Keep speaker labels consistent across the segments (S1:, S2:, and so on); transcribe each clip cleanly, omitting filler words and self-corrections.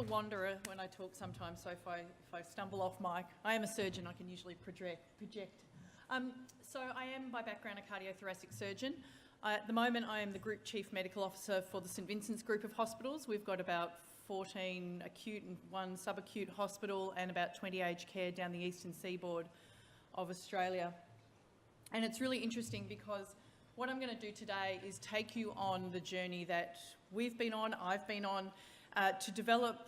S1: wanderer when I talk sometimes, so if I stumble off mic, I am a surgeon, I can usually project. So I am by background a cardiothoracic surgeon. At the moment I am the Group Chief Medical Officer for the St Vincent's group of hospitals. We've got about 14 acute and 1 subacute hospital and about 20 aged care down the eastern seaboard of Australia. And it's really interesting because what I'm going to do today is take you on the journey that we've been on, I've been on, to develop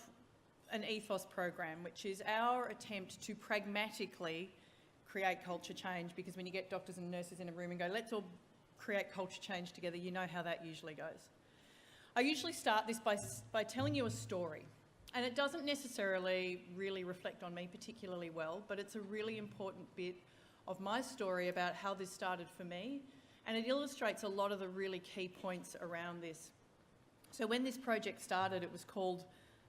S1: an Ethos program, which is our attempt to pragmatically create culture change, because when you get doctors and nurses in a room and go, let's all create culture change together, you know how that usually goes. I usually start this by telling you a story, and it doesn't necessarily really reflect on me particularly well, but it's a really important bit of my story about how this started for me, and it illustrates a lot of the really key points around this. So when this project started, it was called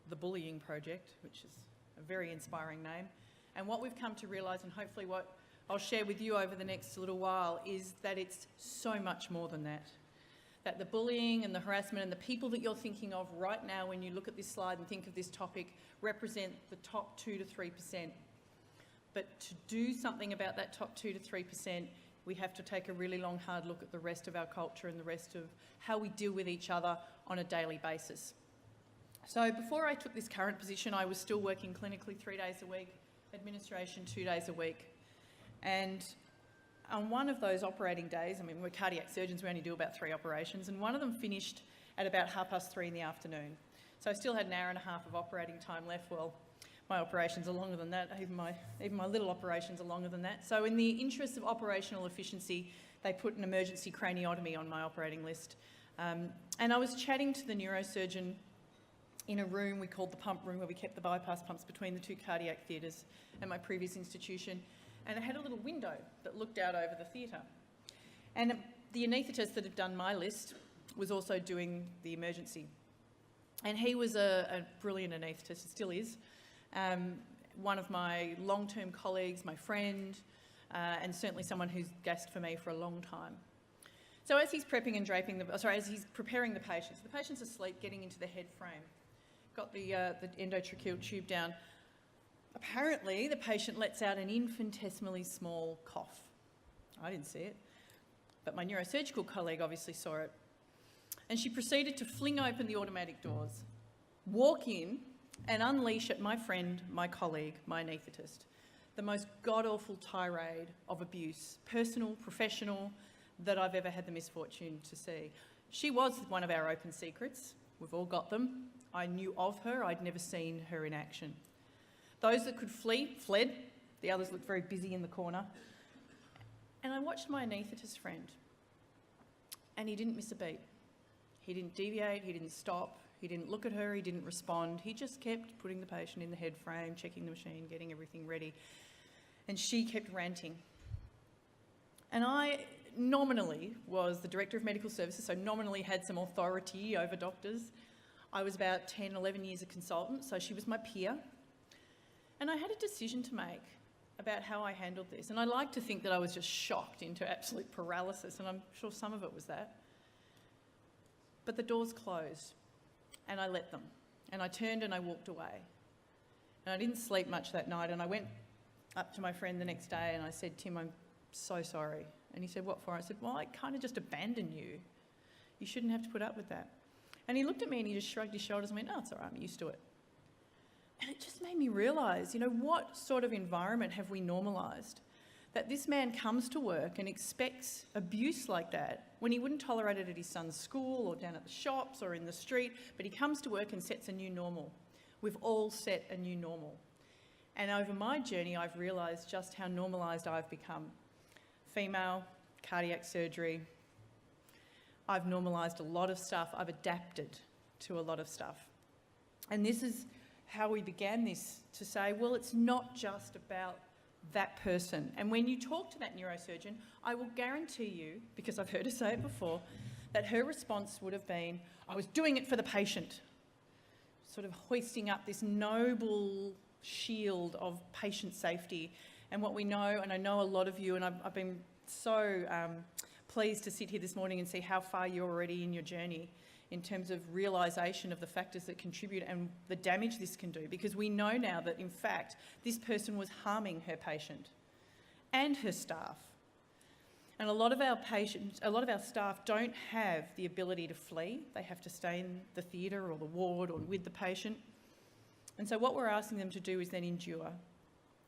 S1: the Bullying Project, which is a very inspiring name. And what we've come to realise, and hopefully what I'll share with you over the next little while, is that it's so much more than that. That the bullying and the harassment and the people that you're thinking of right now when you look at this slide and think of this topic represent the top 2 to 3%. But to do something about that top 2 to 3%, we have to take a really long, hard look at the rest of our culture and the rest of how we deal with each other on a daily basis. So before I took this current position, I was still working clinically 3 days a week, administration 2 days a week. And on one of those operating days, I mean, we're cardiac surgeons, we only do about 3 operations, and one of them finished at about 3:30 in the afternoon. So I still had an hour and a half of operating time left. Well, my operations are longer than that, even my little operations are longer than that. So in the interest of operational efficiency, they put an emergency craniotomy on my operating list. And I was chatting to the neurosurgeon in a room we called the pump room, where we kept the bypass pumps between the 2 cardiac theatres at my previous institution. And it had a little window that looked out over the theatre. And the anaesthetist that had done my list was also doing the emergency. And he was a brilliant anaesthetist, still is. One of my long-term colleagues, my friend, and certainly someone who's gassed for me for a long time. So as he's prepping and draping as he's preparing the patient's asleep, getting into the head frame, got the endotracheal tube down. Apparently, the patient lets out an infinitesimally small cough. I didn't see it, but my neurosurgical colleague obviously saw it. And she proceeded to fling open the automatic doors, walk in, and unleash at my friend, my colleague, my anaesthetist, the most god-awful tirade of abuse, personal, professional, that I've ever had the misfortune to see. She was one of our open secrets. We've all got them. I knew of her. I'd never seen her in action. Those that could flee, fled. The others looked very busy in the corner. And I watched my anaesthetist friend, and he didn't miss a beat. He didn't deviate, he didn't stop, he didn't look at her, he didn't respond. He just kept putting the patient in the head frame, checking the machine, getting everything ready. And she kept ranting. And I nominally was the Director of Medical Services, so nominally had some authority over doctors. I was about 10, 11 years a consultant, so she was my peer. And I had a decision to make about how I handled this. And I like to think that I was just shocked into absolute paralysis, and I'm sure some of it was that. But the doors closed, and I let them. And I turned and I walked away. And I didn't sleep much that night, and I went up to my friend the next day and I said, Tim, I'm so sorry. And he said, what for? I said, well, I kind of just abandoned you. You shouldn't have to put up with that. And he looked at me and he just shrugged his shoulders and went, oh, it's all right, I'm used to it. And it just made me realise, what sort of environment have we normalised? That this man comes to work and expects abuse like that when he wouldn't tolerate it at his son's school or down at the shops or in the street, but he comes to work and sets a new normal. We've all set a new normal. And over my journey, I've realised just how normalised I've become. Female, cardiac surgery. I've normalised a lot of stuff. I've adapted to a lot of stuff. And this is how we began this, to say, well, it's not just about that person. And when you talk to that neurosurgeon, I will guarantee you, because I've heard her say it before, that her response would have been, I was doing it for the patient. Sort of hoisting up this noble shield of patient safety. And what we know, and I know a lot of you, and I've been so pleased to sit here this morning and see how far you're already in your journey, in terms of realisation of the factors that contribute and the damage this can do, because we know now that, in fact, this person was harming her patient and her staff. And a lot of our staff don't have the ability to flee. They have to stay in the theatre or the ward or with the patient. And so what we're asking them to do is then endure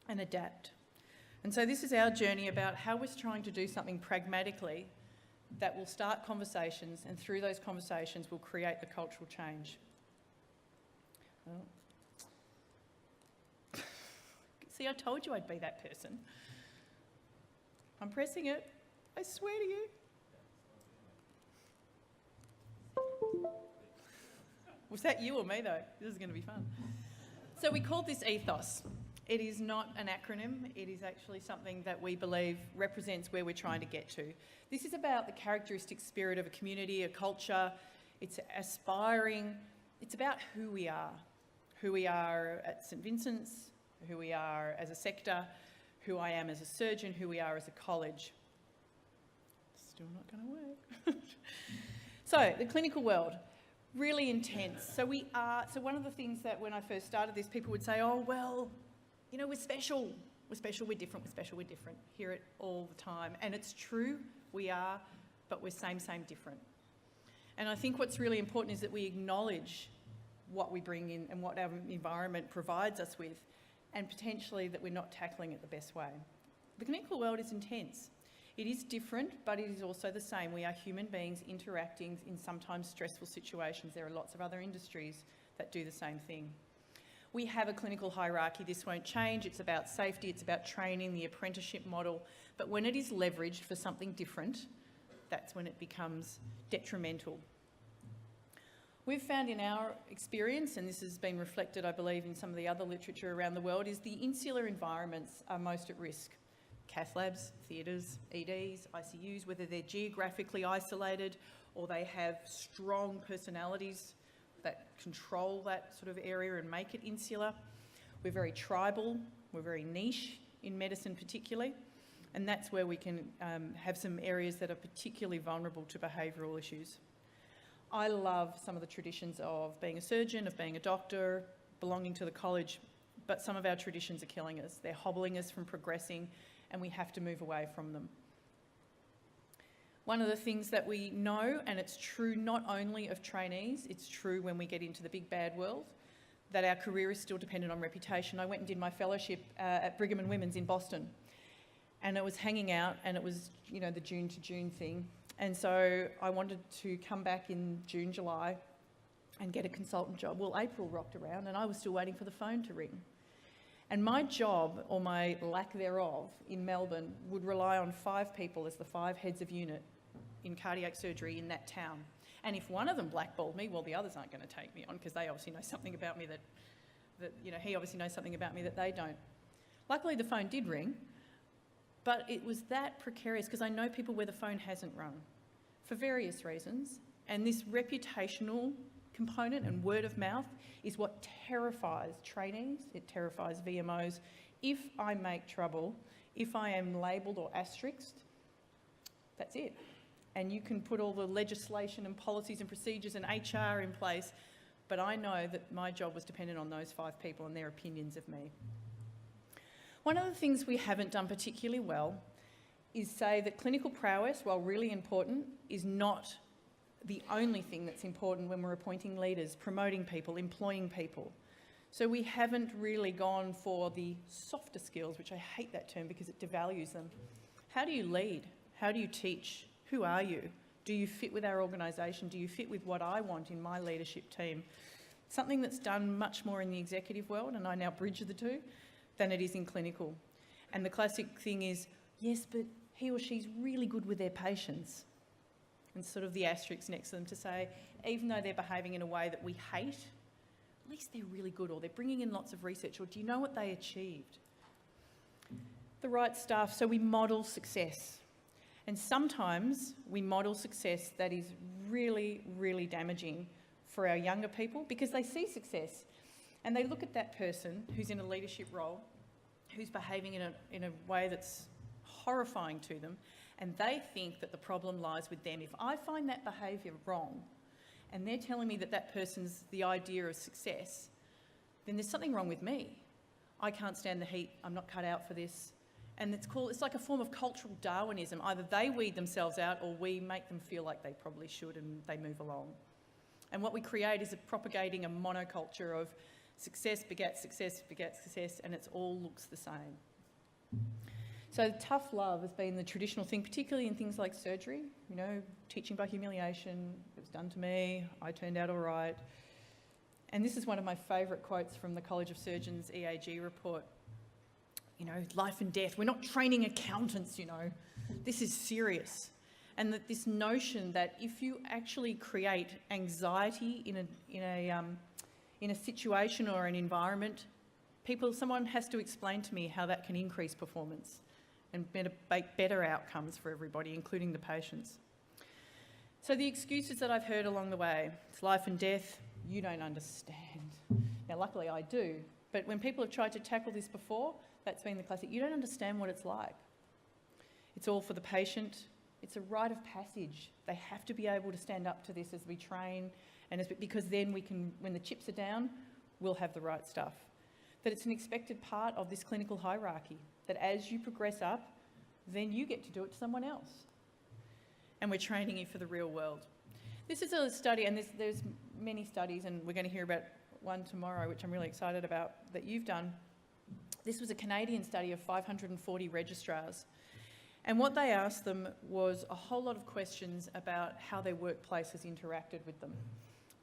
S1: and adapt. And so this is our journey about how we're trying to do something pragmatically that will start conversations, and through those conversations will create the cultural change. Oh. See, I told you I'd be that person. I'm pressing it. I swear to you. Was that you or me though? This is going to be fun. So we called this Ethos. It is not an acronym. It is actually something that we believe represents where we're trying to get to. This is about the characteristic spirit of a community, a culture. It's aspiring. It's about who we are at St Vincent's, who we are as a sector, who I am as a surgeon, who we are as a college. Still not going to work. So, the clinical world, really intense. So one of the things that when I first started this, people would say, oh, well, you know, we're special, we're different. Hear it all the time. And it's true, we are, but we're same, different. And I think what's really important is that we acknowledge what we bring in and what our environment provides us with, and potentially that we're not tackling it the best way. The clinical world is intense. It is different, but it is also the same. We are human beings interacting in sometimes stressful situations. There are lots of other industries that do the same thing. We have a clinical hierarchy. This won't change. It's about safety, it's about training, the apprenticeship model. But when it is leveraged for something different, that's when it becomes detrimental. We've found in our experience, and this has been reflected, I believe, in some of the other literature around the world, is the insular environments are most at risk. Cath labs, theatres, EDs, ICUs, whether they're geographically isolated or they have strong personalities that control that sort of area and make it insular. We're very tribal, we're very niche in medicine particularly, and that's where we can have some areas that are particularly vulnerable to behavioural issues. I love some of the traditions of being a surgeon, of being a doctor, belonging to the college, but some of our traditions are killing us. They're hobbling us from progressing, and we have to move away from them. One of the things that we know, and it's true not only of trainees, it's true when we get into the big bad world, that our career is still dependent on reputation. I went and did my fellowship at Brigham and Women's in Boston, and it was hanging out, and it was, you know, the June to June thing. And so I wanted to come back in June, July and get a consultant job. Well, April rocked around and I was still waiting for the phone to ring. And my job, or my lack thereof, in Melbourne would rely on 5 people as the 5 heads of unit in cardiac surgery in that town. And if one of them blackballed me, well, the others aren't going to take me on because they obviously know something about me that he obviously knows something about me that they don't. Luckily, the phone did ring, but it was that precarious because I know people where the phone hasn't rung for various reasons. And this reputational component and word of mouth is what terrifies trainees, it terrifies VMOs. If I make trouble, if I am labelled or asterisked, that's it. And you can put all the legislation and policies and procedures and HR in place, but I know that my job was dependent on those 5 people and their opinions of me. One of the things we haven't done particularly well is say that clinical prowess, while really important, is not the only thing that's important when we're appointing leaders, promoting people, employing people. So we haven't really gone for the softer skills, which I hate that term because it devalues them. How do you lead? How do you teach? Who are you? Do you fit with our organisation? Do you fit with what I want in my leadership team? Something that's done much more in the executive world, and I now bridge the two, than it is in clinical. And the classic thing is, yes, but he or she's really good with their patients. And sort of the asterisk next to them to say, even though they're behaving in a way that we hate, at least they're really good, or they're bringing in lots of research, or do you know what they achieved? The right stuff, so we model success. And sometimes we model success that is really, really damaging for our younger people because they see success and they look at that person who's in a leadership role, who's behaving in a way that's horrifying to them, and they think that the problem lies with them. If I find that behaviour wrong and they're telling me that that person's the idea of success, then there's something wrong with me. I can't stand the heat, I'm not cut out for this. And it's like a form of cultural Darwinism. Either they weed themselves out or we make them feel like they probably should and they move along. And what we create is propagating a monoculture of success begets success begets success, and it all looks the same. So tough love has been the traditional thing, particularly in things like surgery. You know, teaching by humiliation, it was done to me, I turned out all right. And this is one of my favourite quotes from the College of Surgeons EAG report. You know, life and death. We're not training accountants, you know. This is serious. And that this notion that if you actually create anxiety in a situation or an environment, someone has to explain to me how that can increase performance and make better outcomes for everybody, including the patients. So the excuses that I've heard along the way, it's life and death, you don't understand. Now, luckily I do, but when people have tried to tackle this before, that's been the classic, you don't understand what it's like. It's all for the patient. It's a rite of passage. They have to be able to stand up to this as we train, and because then we can, when the chips are down, we'll have the right stuff. That it's an expected part of this clinical hierarchy, that as you progress up, then you get to do it to someone else. And we're training you for the real world. This is a study, and there's many studies, and we're going to hear about one tomorrow, which I'm really excited about, that you've done. This was a Canadian study of 540 registrars. And what they asked them was a whole lot of questions about how their workplaces interacted with them.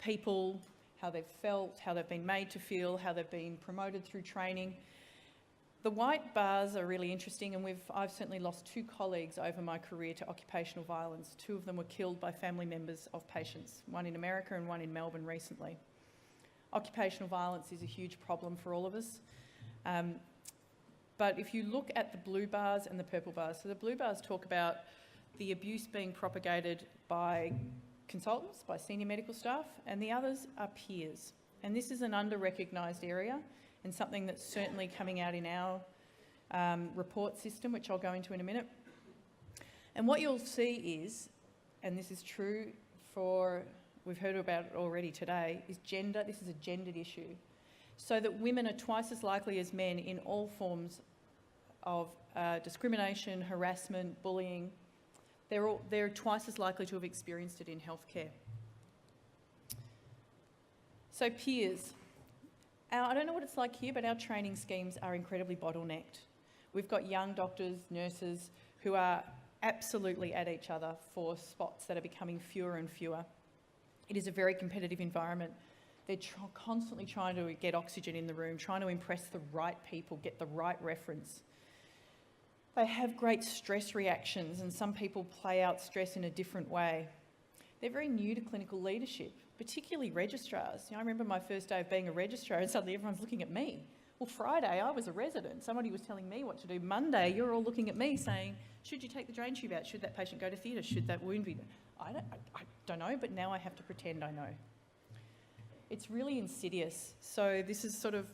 S1: People, how they've felt, how they've been made to feel, how they've been promoted through training. The white bars are really interesting, and I've certainly lost 2 colleagues over my career to occupational violence. 2 of them were killed by family members of patients, one in America and one in Melbourne recently. Occupational violence is a huge problem for all of us. But if you look at the blue bars and the purple bars, so the blue bars talk about the abuse being propagated by consultants, by senior medical staff, and the others are peers. And this is an under-recognised area and something that's certainly coming out in our report system, which I'll go into in a minute. And what you'll see is, and this is true we've heard about it already today, is gender. This is a gendered issue. So that women are twice as likely as men in all forms of discrimination, harassment, bullying. They're twice as likely to have experienced it in healthcare. So peers. I don't know what it's like here, but our training schemes are incredibly bottlenecked. We've got young doctors, nurses, who are absolutely at each other for spots that are becoming fewer and fewer. It is a very competitive environment. They're constantly trying to get oxygen in the room, trying to impress the right people, get the right reference. They have great stress reactions, and some people play out stress in a different way. They're very new to clinical leadership, particularly registrars. You know, I remember my first day of being a registrar and suddenly everyone's looking at me. Well, Friday I was a resident. Somebody was telling me what to do. Monday you're all looking at me saying, should you take the drain tube out? Should that patient go to theatre? Should that wound be... I don't know, but now I have to pretend I know. It's really insidious. So this is sort of,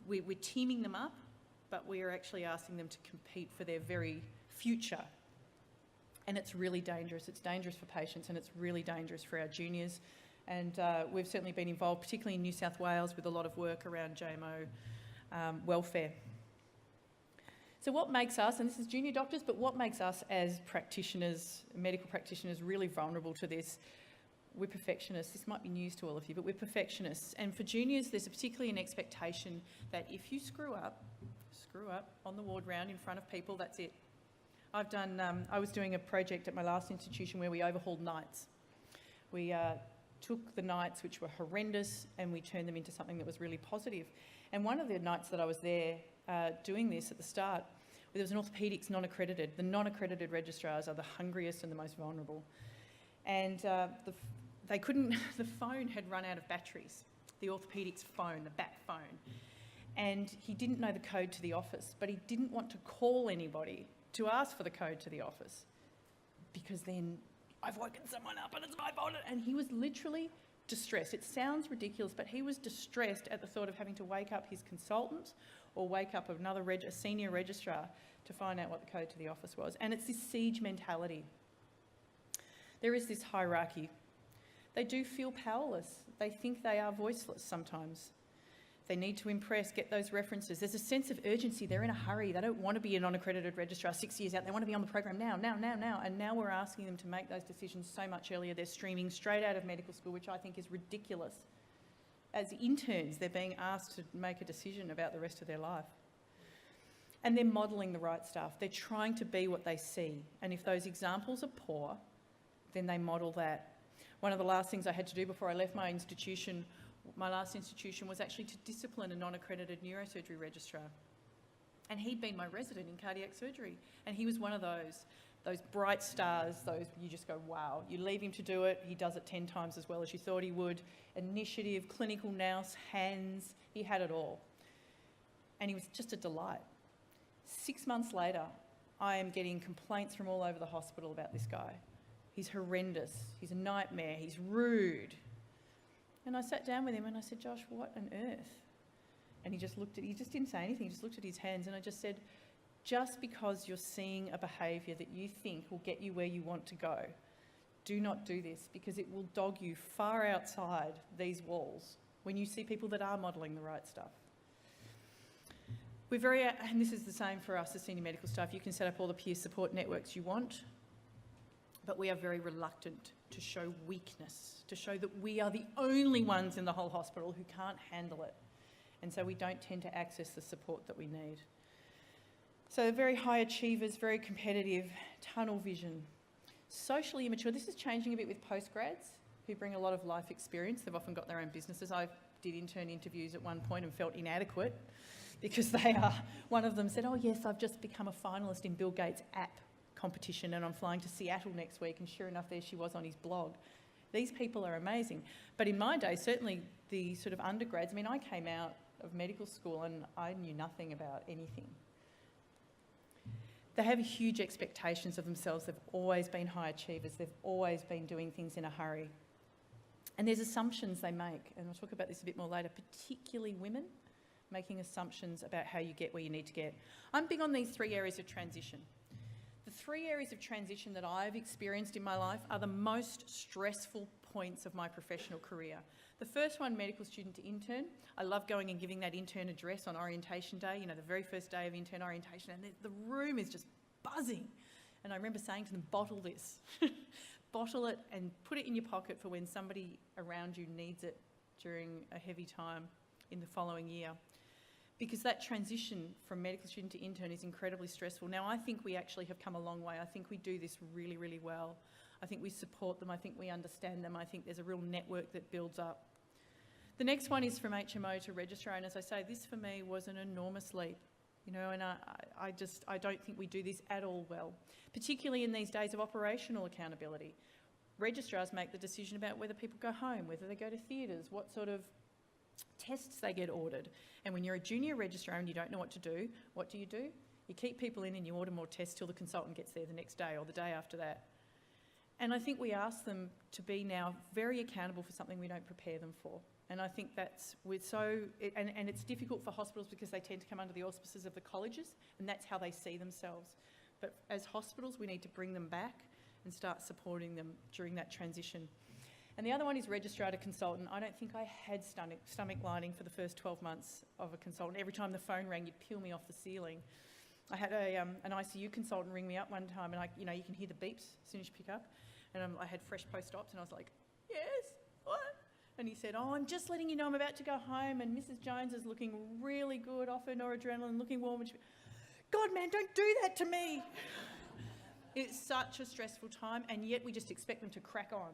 S1: we're teaming them up, but we are actually asking them to compete for their very future. And it's really dangerous. It's dangerous for patients, and it's really dangerous for our juniors. And we've certainly been involved, particularly in New South Wales, with a lot of work around JAMA welfare. So what makes us, and this is junior doctors, but what makes us as practitioners, medical practitioners, really vulnerable to this? We're perfectionists. This might be news to all of you, but we're perfectionists. And for juniors, there's particularly an expectation that if you screw up on the ward round in front of people, that's it. I was doing a project at my last institution where we overhauled nights. We took the nights, which were horrendous, and we turned them into something that was really positive. And one of the nights that I was there doing this at the start, there was an orthopaedics non-accredited. The non-accredited registrars are the hungriest and the most vulnerable. And the phone had run out of batteries, the orthopaedics phone, the back phone. And he didn't know the code to the office, but he didn't want to call anybody to ask for the code to the office, because then I've woken someone up and it's my fault. And he was literally distressed. It sounds ridiculous, but he was distressed at the thought of having to wake up his consultant or wake up a senior registrar to find out what the code to the office was. And it's this siege mentality. There is this hierarchy. They do feel powerless. They think they are voiceless sometimes. They need to impress, get those references. There's a sense of urgency. They're in a hurry. They don't want to be a non-accredited registrar 6 years out. They want to be on the program now. And now we're asking them to make those decisions so much earlier. They're streaming straight out of medical school, which I think is ridiculous. As interns, they're being asked to make a decision about the rest of their life. And they're modelling the right stuff. They're trying to be what they see. And if those examples are poor, then they model that. One of the last things I had to do before I left my institution, my last institution, was actually to discipline a non-accredited neurosurgery registrar. And he'd been my resident in cardiac surgery. And he was one of those bright stars, those you just go, wow. You leave him to do it, he does it 10 times as well as you thought he would. Initiative, clinical nous, hands, he had it all. And he was just a delight. 6 months later, I am getting complaints from all over the hospital about this guy. He's horrendous, he's a nightmare, he's rude. And I sat down with him and I said, Josh, what on earth? And he just didn't say anything, he just looked at his hands, and I just said, just because you're seeing a behaviour that you think will get you where you want to go, do not do this, because it will dog you far outside these walls when you see people that are modelling the right stuff. We're very, and this is the same for us as senior medical staff, you can set up all the peer support networks you want, but we are very reluctant to show weakness, to show that we are the only ones in the whole hospital who can't handle it. And so we don't tend to access the support that we need. So very high achievers, very competitive, tunnel vision. Socially immature, this is changing a bit with postgrads who bring a lot of life experience. They've often got their own businesses. I did intern interviews at one point and felt inadequate because one of them said, oh yes, I've just become a finalist in Bill Gates' app competition and I'm flying to Seattle next week, and sure enough, there she was on his blog. These people are amazing. But in my day, certainly the sort of undergrads, I mean, I came out of medical school and I knew nothing about anything. They have huge expectations of themselves. They've always been high achievers. They've always been doing things in a hurry. And there's assumptions they make, and I'll talk about this a bit more later, particularly women, making assumptions about how you get where you need to get. I'm big on these 3 areas of transition. The 3 areas of transition that I've experienced in my life are the most stressful points of my professional career. The first one, medical student to intern. I love going and giving that intern address on orientation day, you know, the very first day of intern orientation, and the room is just buzzing. And I remember saying to them, bottle this. Bottle it and put it in your pocket for when somebody around you needs it during a heavy time in the following year. Because that transition from medical student to intern is incredibly stressful. Now, I think we actually have come a long way. I think we do this really, really well. I think we support them. I think we understand them. I think there's a real network that builds up. The next one is from HMO to registrar, and as I say, this for me was an enormous leap, you know, and I don't think we do this at all well, particularly in these days of operational accountability. Registrars make the decision about whether people go home, whether they go to theatres, what sort of tests they get ordered. And when you're a junior registrar and you don't know what to do, what do? You keep people in and you order more tests till the consultant gets there the next day or the day after that. And I think we ask them to be now very accountable for something we don't prepare them for. And I think that's, and it's difficult for hospitals because they tend to come under the auspices of the colleges, and that's how they see themselves. But as hospitals, we need to bring them back and start supporting them during that transition. And the other one is registrar to consultant. I don't think I had stomach lining for the first 12 months of a consultant. Every time the phone rang, you'd peel me off the ceiling. I had an ICU consultant ring me up one time, and you can hear the beeps as soon as you pick up. And I had fresh post-ops, and I was like, yes, what? And he said, oh, I'm just letting you know I'm about to go home, and Mrs. Jones is looking really good, off her noradrenaline, looking warm. And God, man, don't do that to me. It's such a stressful time, and yet we just expect them to crack on.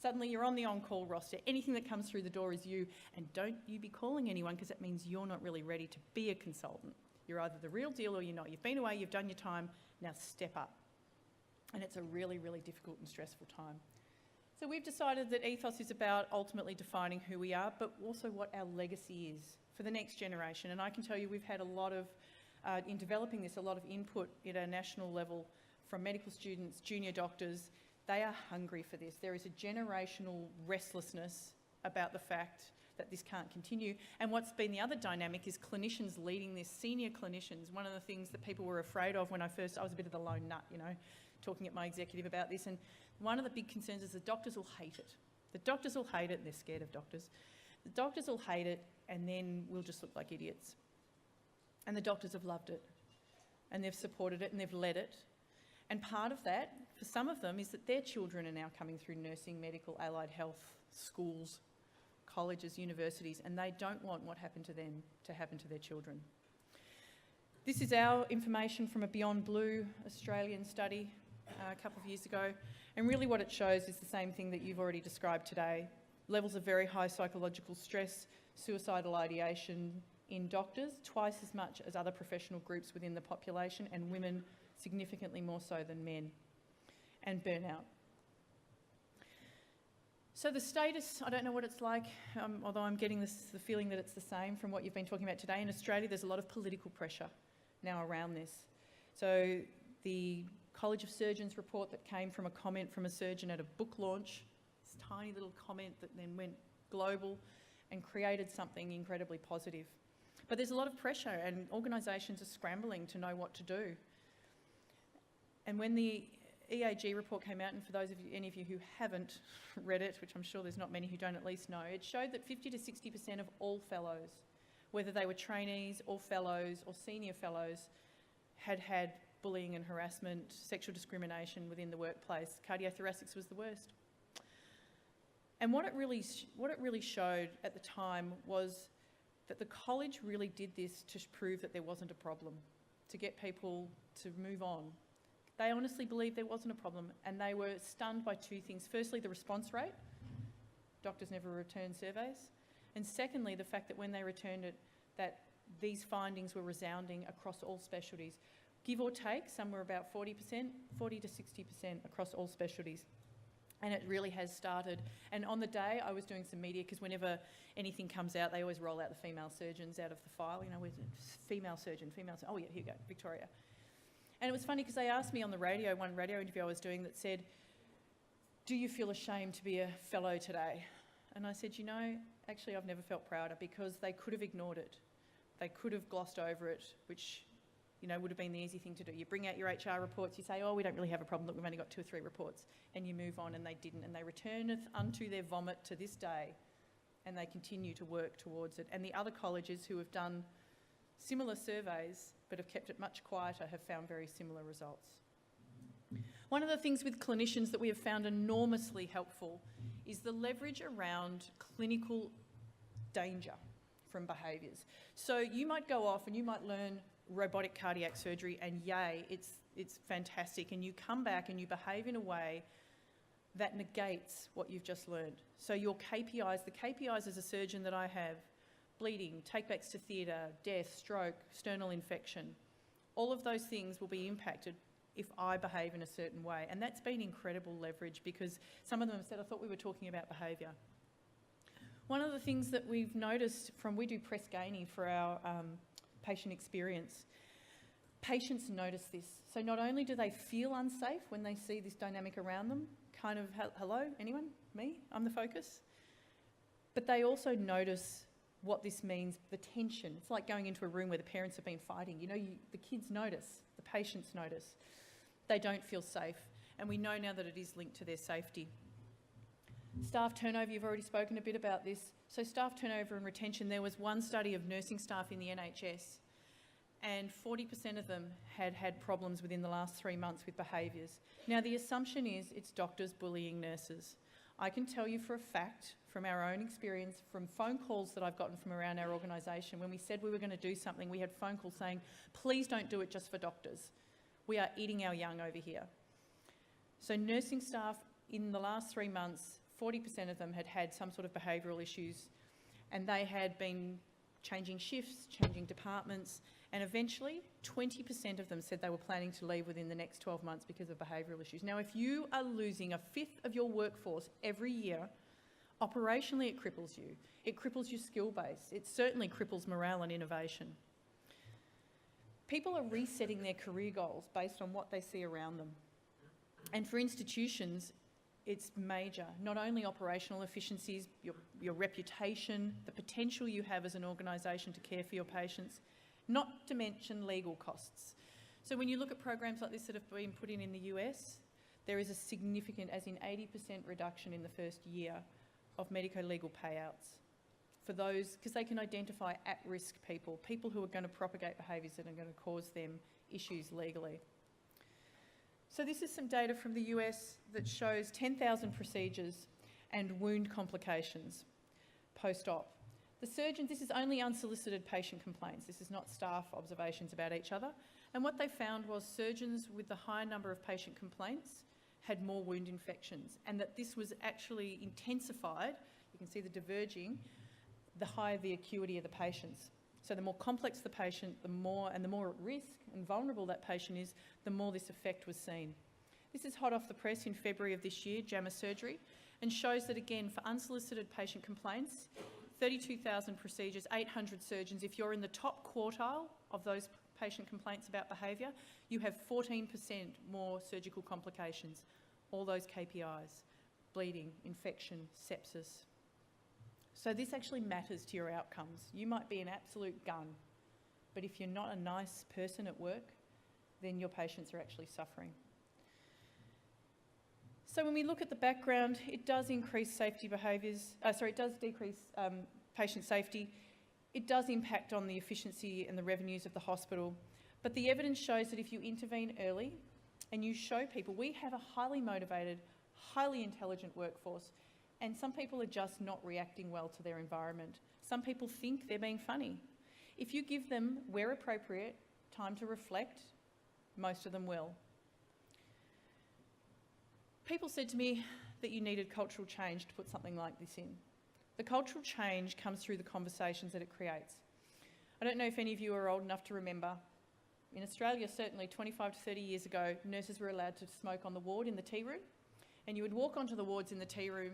S1: Suddenly you're on the on-call roster. Anything that comes through the door is you, and don't you be calling anyone, because that means you're not really ready to be a consultant. You're either the real deal or you're not. You've been away, you've done your time, now step up. And it's a really, really difficult and stressful time. So we've decided that Ethos is about ultimately defining who we are, but also what our legacy is for the next generation. And I can tell you we've had a lot of, in developing this, a lot of input at a national level from medical students, junior doctors. They are hungry for this. There is a generational restlessness about the fact that this can't continue. And what's been the other dynamic is clinicians leading this, senior clinicians. One of the things that people were afraid of when I was a bit of the lone nut, you know, talking at my executive about this. And one of the big concerns is the doctors will hate it. The doctors will hate it, and they're scared of doctors. The doctors will hate it, and then we'll just look like idiots. And the doctors have loved it, and they've supported it, and they've led it. And part of that, for some of them, is that their children are now coming through nursing, medical, allied health, schools, colleges, universities, and they don't want what happened to them to happen to their children. This is our information from a Beyond Blue Australian study a couple of years ago, and really what it shows is the same thing that you've already described today. Levels of very high psychological stress, suicidal ideation in doctors, twice as much as other professional groups within the population, and women significantly more so than men, and burnout. So the status, I don't know what it's like, although I'm getting the feeling that it's the same from what you've been talking about today. In Australia, there's a lot of political pressure now around this. So the College of Surgeons report that came from a comment from a surgeon at a book launch, this tiny little comment that then went global and created something incredibly positive. But there's a lot of pressure, and organisations are scrambling to know what to do. And when the EAG report came out, and for those of you, any of you who haven't read it, which I'm sure there's not many who don't at least know, it showed that 50 to 60% of all fellows, whether they were trainees or fellows or senior fellows, had had bullying and harassment, sexual discrimination within the workplace. Cardiothoracics was the worst. And what it really showed at the time was that the college really did this to prove that there wasn't a problem, to get people to move on. They honestly believed there wasn't a problem, and they were stunned by two things. Firstly, the response rate. Doctors never returned surveys. And secondly, the fact that when they returned it, that these findings were resounding across all specialties. Give or take, some were about 40% to 60% across all specialties. And it really has started. And on the day, I was doing some media, because whenever anything comes out, they always roll out the female surgeons out of the file. You know, with female surgeon, oh yeah, here you go, Victoria. And it was funny because they asked me on the radio, one radio interview I was doing, that said, do you feel ashamed to be a fellow today? And I said, you know, actually I've never felt prouder, because they could have ignored it. They could have glossed over it, which, you know, would have been the easy thing to do. You bring out your HR reports, you say, oh, we don't really have a problem, look, we've only got 2 or 3 reports, and you move on, and they didn't. And they returneth unto their vomit to this day, and they continue to work towards it. And the other colleges who have done similar surveys but have kept it much quieter have found very similar results. One of the things with clinicians that we have found enormously helpful is the leverage around clinical danger from behaviours. So you might go off and you might learn robotic cardiac surgery, and yay, it's fantastic, and you come back and you behave in a way that negates what you've just learned. So your KPIs, the KPIs as a surgeon that I have, bleeding, takebacks to theatre, death, stroke, sternal infection, all of those things will be impacted if I behave in a certain way. And that's been incredible leverage, because some of them have said, I thought we were talking about behaviour. One of the things that we've noticed we do press gaining for our patient experience. Patients notice this. So not only do they feel unsafe when they see this dynamic around them, kind of, hello, anyone? Me? I'm the focus. But they also notice what this means, the tension. It's like going into a room where the parents have been fighting. You know, the kids notice, the patients notice. They don't feel safe. And we know now that it is linked to their safety. Staff turnover, you've already spoken a bit about this. So staff turnover and retention, there was one study of nursing staff in the NHS, and 40% of them had had problems within the last 3 months with behaviours. Now the assumption is it's doctors bullying nurses. I can tell you for a fact, from our own experience, from phone calls that I've gotten from around our organisation, when we said we were going to do something, we had phone calls saying, please don't do it just for doctors. We are eating our young over here. So nursing staff in the last 3 months, 40% of them had had some sort of behavioural issues, and they had been changing shifts, changing departments, and eventually 20% of them said they were planning to leave within the next 12 months because of behavioural issues. Now, if you are losing 1/5 of your workforce every year, operationally it cripples you. It cripples your skill base. It certainly cripples morale and innovation. People are resetting their career goals based on what they see around them. And for institutions, it's major. Not only operational efficiencies, your reputation, the potential you have as an organisation to care for your patients, not to mention legal costs. So when you look at programs like this that have been put in the US, there is a significant, as in 80% reduction in the first year of medico-legal payouts for those, because they can identify at-risk people, people who are going to propagate behaviours that are going to cause them issues legally. So this is some data from the US that shows 10,000 procedures and wound complications post-op. The surgeons, this is only unsolicited patient complaints. This is not staff observations about each other. And what they found was surgeons with the higher number of patient complaints had more wound infections, and that this was actually intensified, you can see the diverging, the higher the acuity of the patients. So the more complex the patient, the more at risk and vulnerable that patient is, the more this effect was seen. This is hot off the press in February of this year, JAMA Surgery, and shows that again, for unsolicited patient complaints, 32,000 procedures, 800 surgeons, if you're in the top quartile of those patient complaints about behaviour, you have 14% more surgical complications, all those KPIs, bleeding, infection, sepsis. So this actually matters to your outcomes. You might be an absolute gun, but if you're not a nice person at work, then your patients are actually suffering. So when we look at the background, it does increase safety behaviours, it does decrease patient safety. It does impact on the efficiency and the revenues of the hospital. But the evidence shows that if you intervene early and you show people, we have a highly motivated, highly intelligent workforce, and some people are just not reacting well to their environment. Some people think they're being funny. If you give them, where appropriate, time to reflect, most of them will. People said to me that you needed cultural change to put something like this in. The cultural change comes through the conversations that it creates. I don't know if any of you are old enough to remember. In Australia, certainly 25 to 30 years ago, nurses were allowed to smoke on the ward in the tea room, and you would walk onto the wards in the tea room,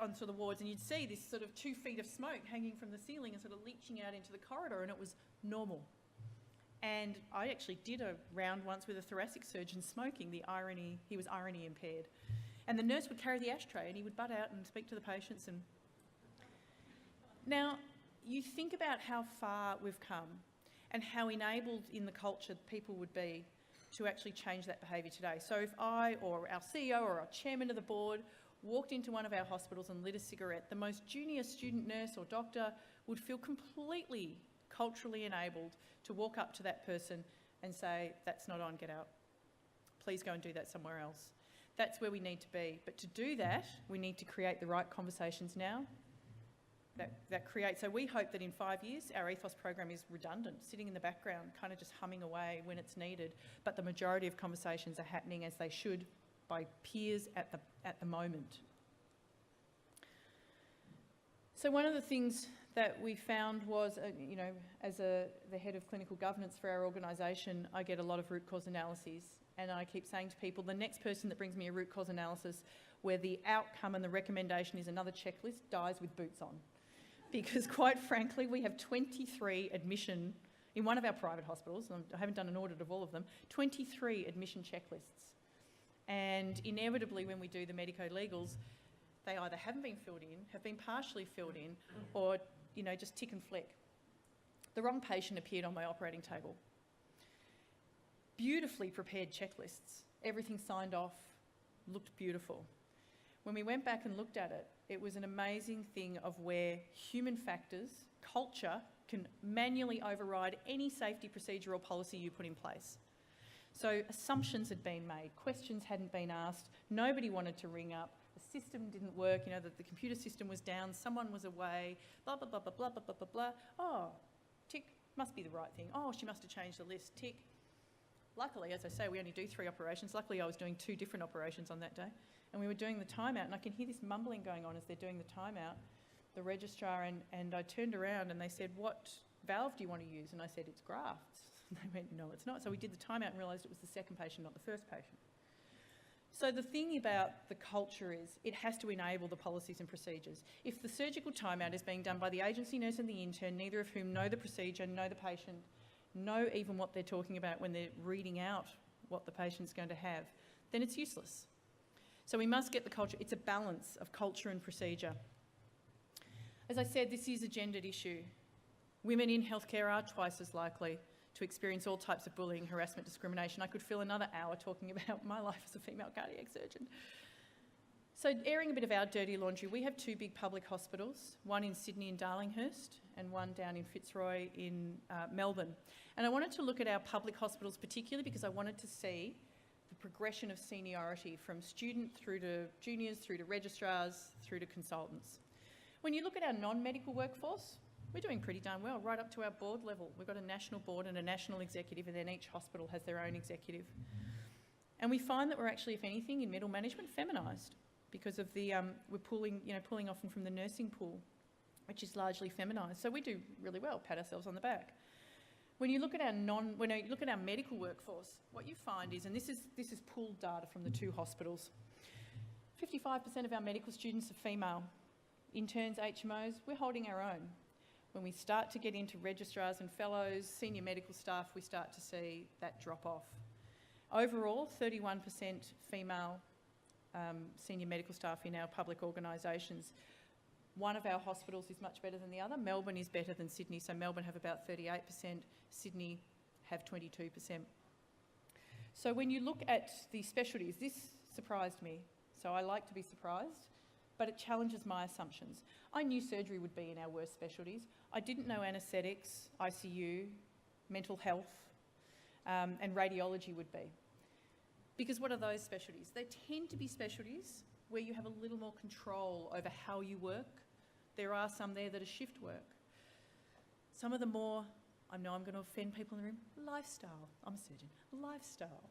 S1: onto the wards, and you'd see this sort of 2 feet of smoke hanging from the ceiling and sort of leaching out into the corridor, and it was normal. And I actually did a round once with a thoracic surgeon smoking. The irony, he was irony impaired. And the nurse would carry the ashtray and he would butt out and speak to the patients. And now, you think about how far we've come and how enabled in the culture people would be to actually change that behaviour today. So if I or our CEO or our chairman of the board walked into one of our hospitals and lit a cigarette, the most junior student nurse or doctor would feel completely culturally enabled to walk up to that person and say, that's not on, get out. Please go and do that somewhere else. That's where we need to be. But to do that, we need to create the right conversations now. So we hope that in 5 years, our Ethos program is redundant, sitting in the background, kind of just humming away when it's needed. But the majority of conversations are happening as they should by peers at the moment. So one of the things that we found was, as the head of clinical governance for our organisation, I get a lot of root cause analyses, and I keep saying to people, the next person that brings me a root cause analysis where the outcome and the recommendation is another checklist dies with boots on. Because quite frankly, we have 23 admission, in one of our private hospitals, and I haven't done an audit of all of them, 23 admission checklists. And inevitably when we do the medico-legals, they either haven't been filled in, have been partially filled in, or just tick and flick. The wrong patient appeared on my operating table. Beautifully prepared checklists, everything signed off, looked beautiful. When we went back and looked at it, it was an amazing thing of where human factors, culture, can manually override any safety procedure or policy you put in place. So assumptions had been made, questions hadn't been asked, nobody wanted to ring up, the system didn't work, the computer system was down, someone was away, blah, blah, blah, blah, blah, blah, blah, blah, blah. Oh, tick, must be the right thing. Oh, she must have changed the list, tick. Luckily, as I say, we only do 3 operations. Luckily, I was doing 2 different operations on that day. And we were doing the timeout, and I can hear this mumbling going on as they're doing the timeout, the registrar, and I turned around and they said, what valve do you want to use? And I said, it's grafts. And they went, no, it's not. So we did the timeout and realised it was the second patient, not the first patient. So the thing about the culture is it has to enable the policies and procedures. If the surgical timeout is being done by the agency nurse and the intern, neither of whom know the procedure, know the patient, know even what they're talking about when they're reading out what the patient's going to have, then it's useless. So we must get the culture. It's a balance of culture and procedure. As I said, this is a gendered issue. Women in healthcare are twice as likely to experience all types of bullying, harassment, discrimination. I could fill another hour talking about my life as a female cardiac surgeon. So airing a bit of our dirty laundry, we have two big public hospitals, one in Sydney and Darlinghurst and one down in Fitzroy in Melbourne. And I wanted to look at our public hospitals particularly because I wanted to see the progression of seniority from student through to juniors, through to registrars, through to consultants. When you look at our non-medical workforce, we're doing pretty darn well, right up to our board level. We've got a national board and a national executive, and then each hospital has their own executive. And we find that we're actually, if anything, in middle management, feminised because of the, we're pulling often from the nursing pool, which is largely feminised. So we do really well, pat ourselves on the back. When you look at our medical workforce, what you find is, and this is pooled data from the two hospitals, 55% of our medical students are female. Interns, HMOs, we're holding our own. When we start to get into registrars and fellows, senior medical staff, we start to see that drop off. Overall, 31% female senior medical staff in our public organisations. One of our hospitals is much better than the other. Melbourne is better than Sydney, so Melbourne have about 38%, Sydney have 22%. So when you look at the specialties, this surprised me. So I like to be surprised, but it challenges my assumptions. I knew surgery would be in our worst specialties. I didn't know anaesthetics, ICU, mental health, and radiology would be. Because what are those specialties? They tend to be specialties where you have a little more control over how you work. There are some there that are shift work. Some of the more, I know I'm going to offend people in the room, lifestyle, I'm a surgeon, lifestyle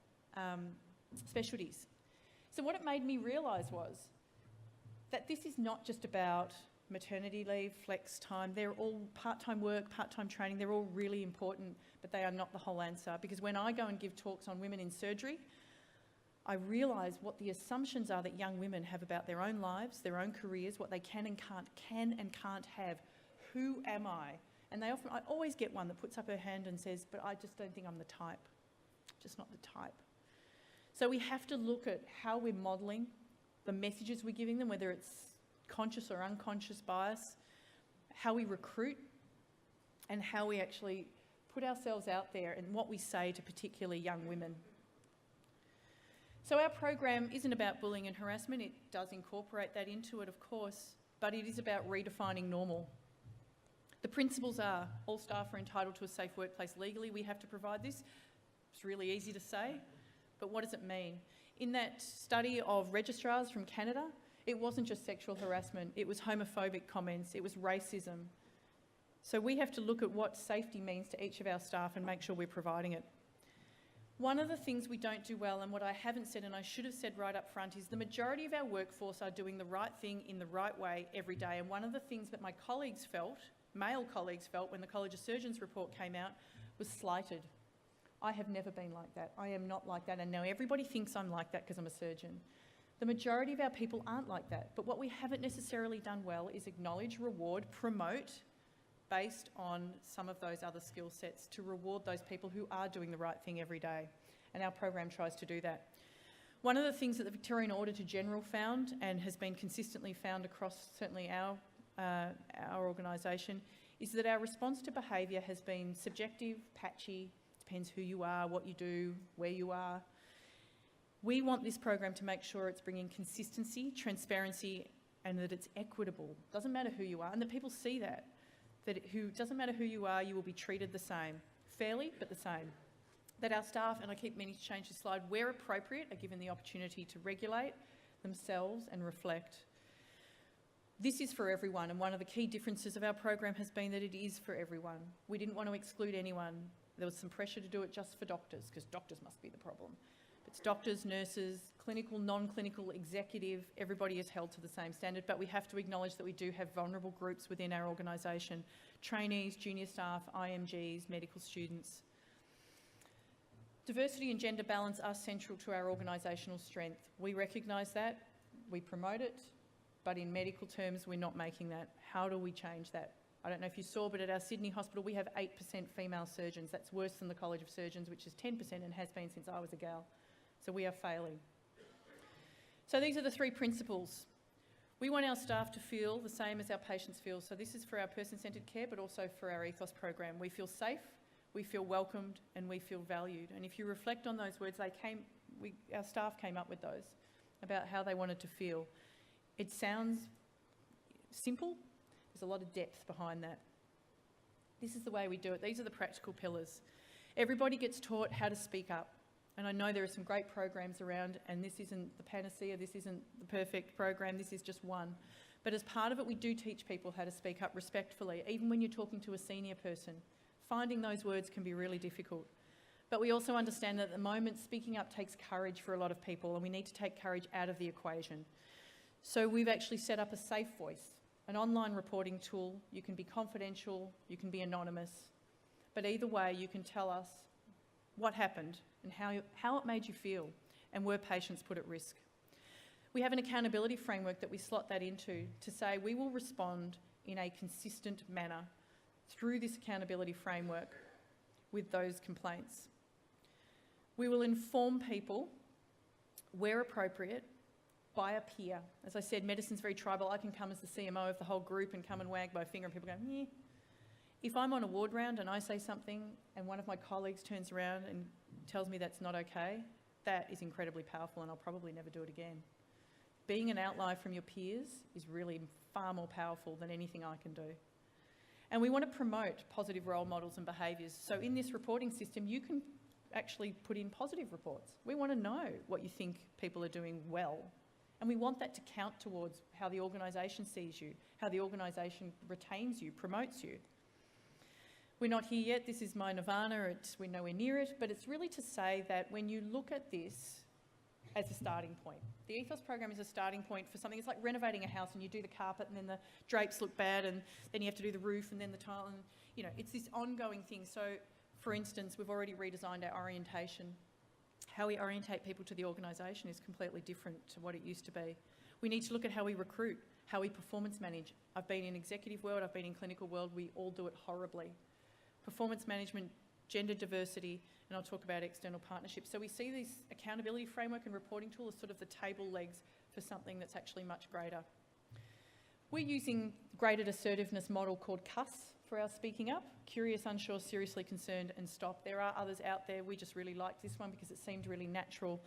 S1: specialties. So what it made me realise was that this is not just about maternity leave, flex time. They're all part-time work, part-time training. They're all really important, but they are not the whole answer. Because when I go and give talks on women in surgery, I realise what the assumptions are that young women have about their own lives, their own careers, what they can and can't have. Who am I? And I always get one that puts up her hand and says, but I just don't think I'm the type. Just not the type. So we have to look at how we're modelling the messages we're giving them, whether it's conscious or unconscious bias, how we recruit, and how we actually put ourselves out there and what we say to particularly young women. So our program isn't about bullying and harassment. It does incorporate that into it, of course, but it is about redefining normal. The principles are all staff are entitled to a safe workplace legally. We have to provide this. It's really easy to say, but what does it mean? In that study of registrars from Canada, it wasn't just sexual harassment, it was homophobic comments, it was racism. So we have to look at what safety means to each of our staff and make sure we're providing it. One of the things we don't do well, and what I haven't said and I should have said right up front, is the majority of our workforce are doing the right thing in the right way every day. And one of the things that my colleagues felt, male colleagues felt, when the College of Surgeons report came out, was slighted. I have never been like that. I am not like that. And now everybody thinks I'm like that because I'm a surgeon. The majority of our people aren't like that. But what we haven't necessarily done well is acknowledge, reward, promote based on some of those other skill sets to reward those people who are doing the right thing every day. And our program tries to do that. One of the things that the Victorian Auditor General found, and has been consistently found across certainly our organisation, is that our response to behaviour has been subjective, patchy, depends who you are, what you do, where you are. We want this program to make sure it's bringing consistency, transparency, and that it's equitable. Doesn't matter who you are, and that people see that. Doesn't matter who you are, you will be treated the same. Fairly, but the same. That our staff, and I keep meaning to change this slide, where appropriate, are given the opportunity to regulate themselves and reflect. This is for everyone, and one of the key differences of our program has been that it is for everyone. We didn't want to exclude anyone. There was some pressure to do it just for doctors, because doctors must be the problem. It's doctors, nurses, clinical, non-clinical, executive, everybody is held to the same standard, but we have to acknowledge that we do have vulnerable groups within our organisation: trainees, junior staff, IMGs, medical students. Diversity and gender balance are central to our organisational strength. We recognise that, we promote it, but in medical terms, we're not making that. How do we change that? I don't know if you saw, but at our Sydney hospital, we have 8% female surgeons. That's worse than the College of Surgeons, which is 10% and has been since I was a gal. So we are failing. So these are the three principles. We want our staff to feel the same as our patients feel. So this is for our person-centred care, but also for our Ethos program. We feel safe, we feel welcomed, and we feel valued. And if you reflect on those words, our staff came up with those, about how they wanted to feel. It sounds simple. There's a lot of depth behind that. This is the way we do it. These are the practical pillars. Everybody gets taught how to speak up. And I know there are some great programs around, and this isn't the panacea, this isn't the perfect program, this is just one. But as part of it, we do teach people how to speak up respectfully, even when you're talking to a senior person. Finding those words can be really difficult. But we also understand that at the moment, speaking up takes courage for a lot of people, and we need to take courage out of the equation. So we've actually set up a Safe Voice, an online reporting tool. You can be confidential, you can be anonymous, but either way, you can tell us what happened and how it made you feel, and were patients put at risk. We have an accountability framework that we slot that into to say we will respond in a consistent manner through this accountability framework with those complaints. We will inform people where appropriate by a peer. As I said, medicine's very tribal. I can come as the CMO of the whole group and come and wag my finger and people go, yeah. If I'm on a ward round and I say something and one of my colleagues turns around and tells me that's not okay, that is incredibly powerful, and I'll probably never do it again. Being an outlier from your peers is really far more powerful than anything I can do. And we want to promote positive role models and behaviours. So in this reporting system, you can actually put in positive reports. We want to know what you think people are doing well. And we want that to count towards how the organisation sees you, how the organisation retains you, promotes you. We're not here yet. This is my nirvana. We're nowhere near it. But it's really to say that when you look at this as a starting point, the Ethos program is a starting point for something. It's like renovating a house, and you do the carpet and then the drapes look bad, and then you have to do the roof and then the tile, and it's this ongoing thing. So for instance, we've already redesigned our orientation. How we orientate people to the organisation is completely different to what it used to be. We need to look at how we recruit, how we performance manage. I've been in executive world, I've been in clinical world, we all do it horribly. Performance management, gender diversity, and I'll talk about external partnerships. So we see this accountability framework and reporting tool as sort of the table legs for something that's actually much greater. We're using graded assertiveness model called CUS for our speaking up: curious, unsure, seriously concerned, and stop. There are others out there. We just really liked this one because it seemed really natural.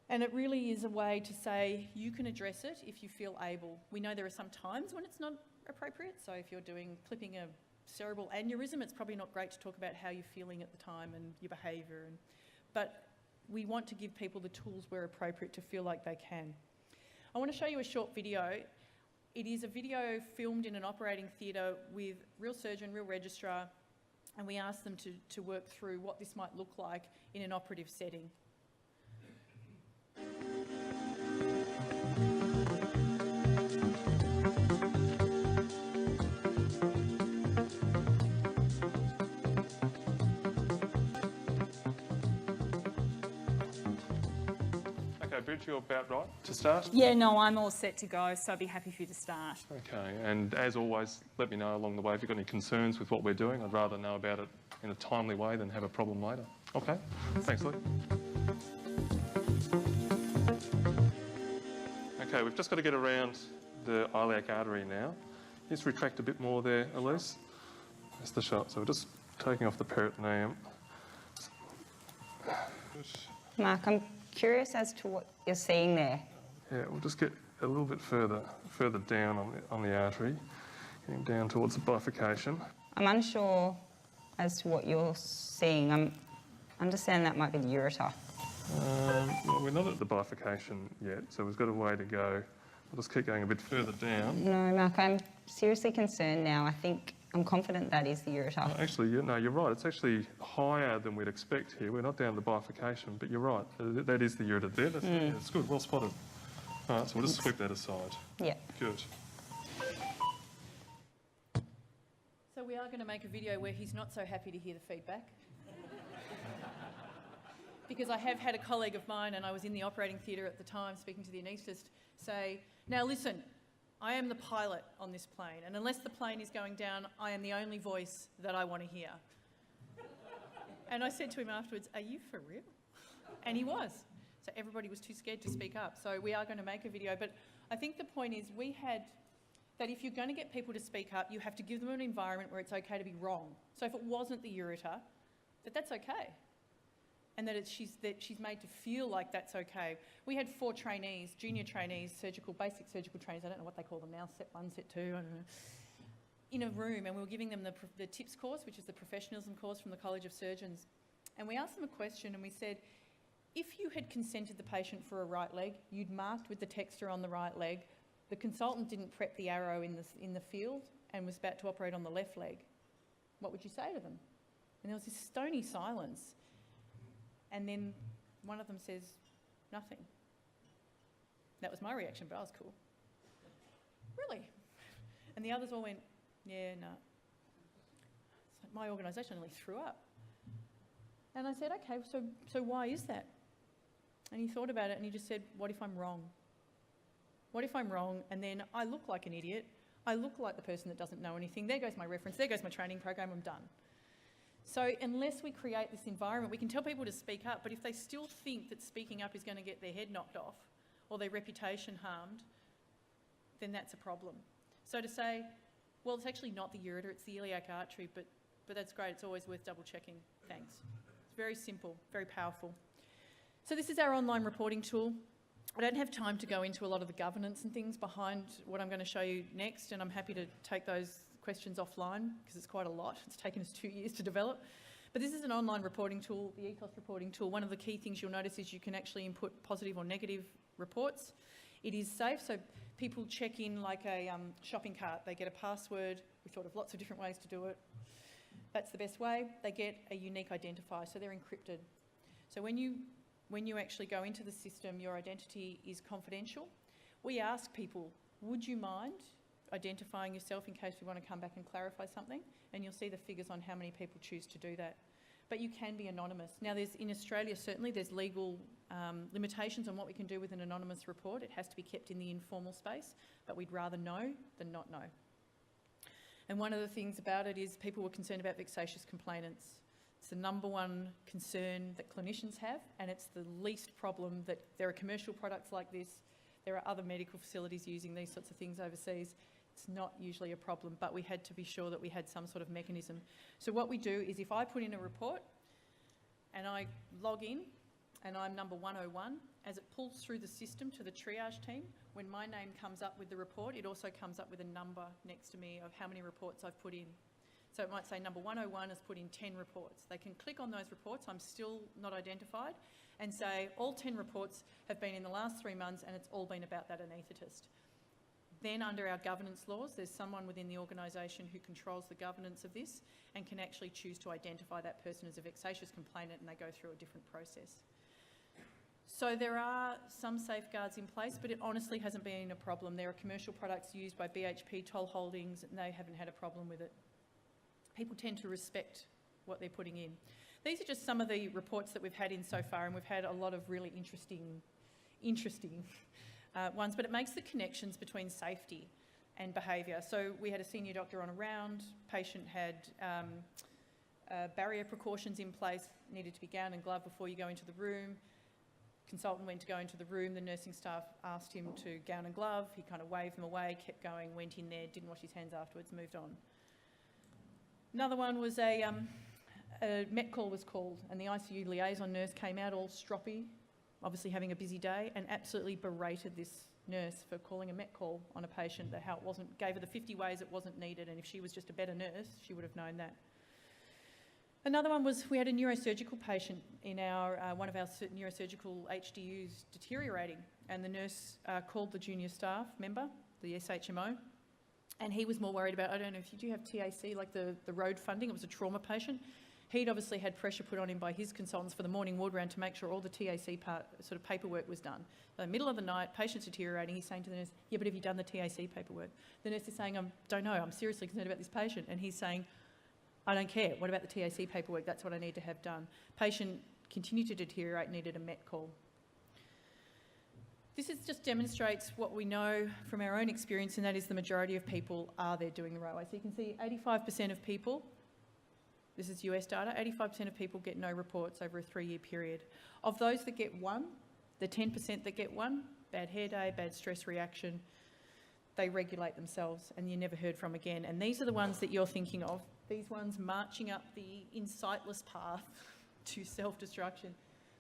S1: And it really is a way to say you can address it if you feel able. We know there are some times when it's not appropriate. So if you're clipping a cerebral aneurysm, it's probably not great to talk about how you're feeling at the time and your behaviour. But we want to give people the tools where appropriate to feel like they can. I want to show you a short video. It is a video filmed in an operating theatre with real surgeon, real registrar, and we asked them to work through what this might look like in an operative setting.
S2: Bridge, you're about right to start?
S3: Yeah, no, I'm all set to go, so I'd be happy for you to start.
S2: Okay, and as always, let me know along the way if you've got any concerns with what we're doing. I'd rather know about it in a timely way than have a problem later. Okay, thanks, Luke. Okay, we've just got to get around the iliac artery now. Just retract a bit more there, Elise. That's the shot. So we're just taking off the peritoneum.
S4: Mark, I'm curious as to what you're seeing there.
S2: Yeah, we'll just get a little bit further down on the artery, getting down towards the bifurcation.
S4: I'm unsure as to what you're seeing. I understand that might be the ureter.
S2: Well, we're not at the bifurcation yet, so we've got a way to go. We'll just keep going a bit further down.
S4: No, Mark, I'm seriously concerned now. I'm confident that is the ureter.
S2: Actually, no, you're right. It's actually higher than we'd expect here. We're not down the bifurcation, but you're right. That is the ureter there. That's good. Well spotted. All right, so we'll just sweep that aside.
S4: Yeah.
S2: Good.
S1: So we are going to make a video where he's not so happy to hear the feedback. Because I have had a colleague of mine, and I was in the operating theatre at the time speaking to the anaesthetist, say, now listen, I am the pilot on this plane, and unless the plane is going down, I am the only voice that I want to hear. And I said to him afterwards, are you for real? And he was. So everybody was too scared to speak up. So we are going to make a video. But I think the point is that if you're going to get people to speak up, you have to give them an environment where it's okay to be wrong. So if it wasn't the ureter, that's okay. and that she's made to feel like that's okay. We had 4 trainees, junior trainees, basic surgical trainees, I don't know what they call them now, set 1, set 2, I don't know, in a room, and we were giving them the TIPS course, which is the Professionalism course from the College of Surgeons. And we asked them a question and we said, if you had consented the patient for a right leg, you'd marked with the texter on the right leg, the consultant didn't prep the arrow in the field and was about to operate on the left leg, what would you say to them? And there was this stony silence. And then one of them says, nothing. That was my reaction, but I was cool. Really? And the others all went, yeah, no. It's like my organisation nearly threw up. And I said, okay, so why is that? And he thought about it and he just said, what if I'm wrong? What if I'm wrong and then I look like an idiot? I look like the person that doesn't know anything. There goes my reference, there goes my training program, I'm done. So unless we create this environment, we can tell people to speak up, but if they still think that speaking up is going to get their head knocked off or their reputation harmed, then that's a problem. So to say, well, it's actually not the ureter, it's the iliac artery, but that's great, it's always worth double checking. Thanks. It's very simple, very powerful. So this is our online reporting tool. I don't have time to go into a lot of the governance and things behind what I'm going to show you next, and I'm happy to take those questions offline because it's quite a lot. It's taken us 2 years to develop. But this is an online reporting tool, the Ethos reporting tool. One of the key things you'll notice is you can actually input positive or negative reports. It is safe, so people check in like a shopping cart. They get a password. We thought of lots of different ways to do it. That's the best way. They get a unique identifier, so they're encrypted. So when you actually go into the system, your identity is confidential. We ask people, would you mind identifying yourself in case we want to come back and clarify something? And you'll see the figures on how many people choose to do that. But you can be anonymous. Now, in Australia, certainly, there's legal limitations on what we can do with an anonymous report. It has to be kept in the informal space, but we'd rather know than not know. And one of the things about it is people were concerned about vexatious complainants. It's the number one concern that clinicians have, and it's the least problem that there are commercial products like this. There are other medical facilities using these sorts of things overseas. It's not usually a problem, but we had to be sure that we had some sort of mechanism. So what we do is if I put in a report and I log in and I'm number 101, as it pulls through the system to the triage team, when my name comes up with the report, it also comes up with a number next to me of how many reports I've put in. So it might say number 101 has put in 10 reports. They can click on those reports, I'm still not identified, and say all 10 reports have been in the last 3 months and it's all been about that anaesthetist. Then under our governance laws, there's someone within the organisation who controls the governance of this and can actually choose to identify that person as a vexatious complainant, and they go through a different process. So there are some safeguards in place, but it honestly hasn't been a problem. There are commercial products used by BHP, Toll Holdings, and they haven't had a problem with it. People tend to respect what they're putting in. These are just some of the reports that we've had in so far, and we've had a lot of really interesting ones, but it makes the connections between safety and behaviour. So we had a senior doctor on a round, patient had barrier precautions in place, needed to be gowned and gloved before you go into the room. Consultant went to go into the room, the nursing staff asked him to gown and glove, he kind of waved them away, kept going, went in there, didn't wash his hands afterwards, moved on. Another one was a Met call was called, and the ICU liaison nurse came out all stroppy, obviously having a busy day, and absolutely berated this nurse for calling a Met call on a patient, that how it wasn't, gave her the 50 ways it wasn't needed, and if she was just a better nurse, she would have known that. Another one was we had a neurosurgical patient in our one of our neurosurgical HDUs deteriorating, and the nurse called the junior staff member, the SHMO, and he was more worried about, I don't know if you do have TAC, like the road funding, it was a trauma patient. He'd obviously had pressure put on him by his consultants for the morning ward round to make sure all the TAC sort of paperwork was done. So in the middle of the night, patient's deteriorating, he's saying to the nurse, yeah, but have you done the TAC paperwork? The nurse is saying, I don't know, I'm seriously concerned about this patient. And he's saying, I don't care, what about the TAC paperwork? That's what I need to have done. Patient continued to deteriorate, needed a Met call. This just demonstrates what we know from our own experience, and that is the majority of people are there doing the right way. So you can see 85% of people, this is US data, 85% of people get no reports over a 3-year period. Of those that get one, the 10% that get one, bad hair day, bad stress reaction, they regulate themselves and you're never heard from again. And these are the ones that you're thinking of, these ones marching up the insightless path to self-destruction.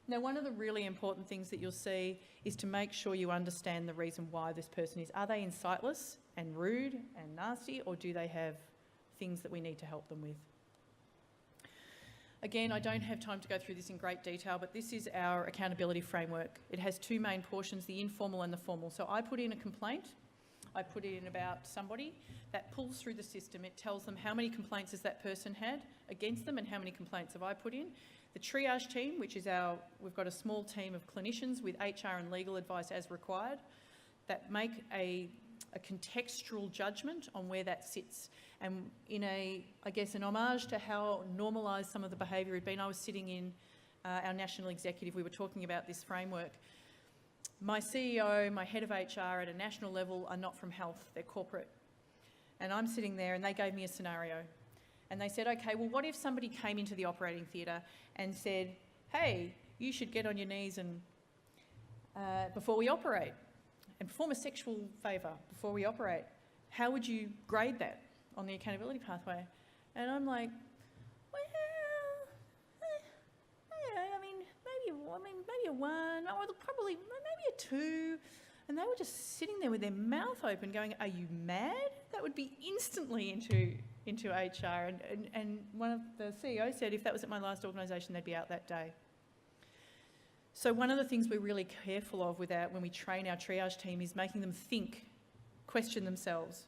S1: Now, one of the really important things that you'll see is to make sure you understand the reason why this person is. Are they insightless and rude and nasty, or do they have things that we need to help them with? Again, I don't have time to go through this in great detail, but this is our accountability framework. It has two main portions, the informal and the formal. So I put in a complaint. I put it in about somebody. That pulls through the system. It tells them how many complaints has that person had against them and how many complaints have I put in. The triage team, which is we've got a small team of clinicians with HR and legal advice as required, that make a contextual judgment on where that sits. And in I guess, an homage to how normalised some of the behaviour had been, I was sitting in our national executive, we were talking about this framework. My CEO, my head of HR at a national level are not from health, they're corporate. And I'm sitting there and they gave me a scenario. And they said, okay, well, what if somebody came into the operating theatre and said, hey, you should get on your knees and before we operate and perform a sexual favour before we operate? How would you grade that on the accountability pathway? And I'm like, well, maybe a 1, or probably maybe a 2. And they were just sitting there with their mouth open going, are you mad? That would be instantly into HR. And one of the CEOs said if that was at my last organisation, they'd be out that day. So one of the things we're really careful of when we train our triage team is making them think, question themselves.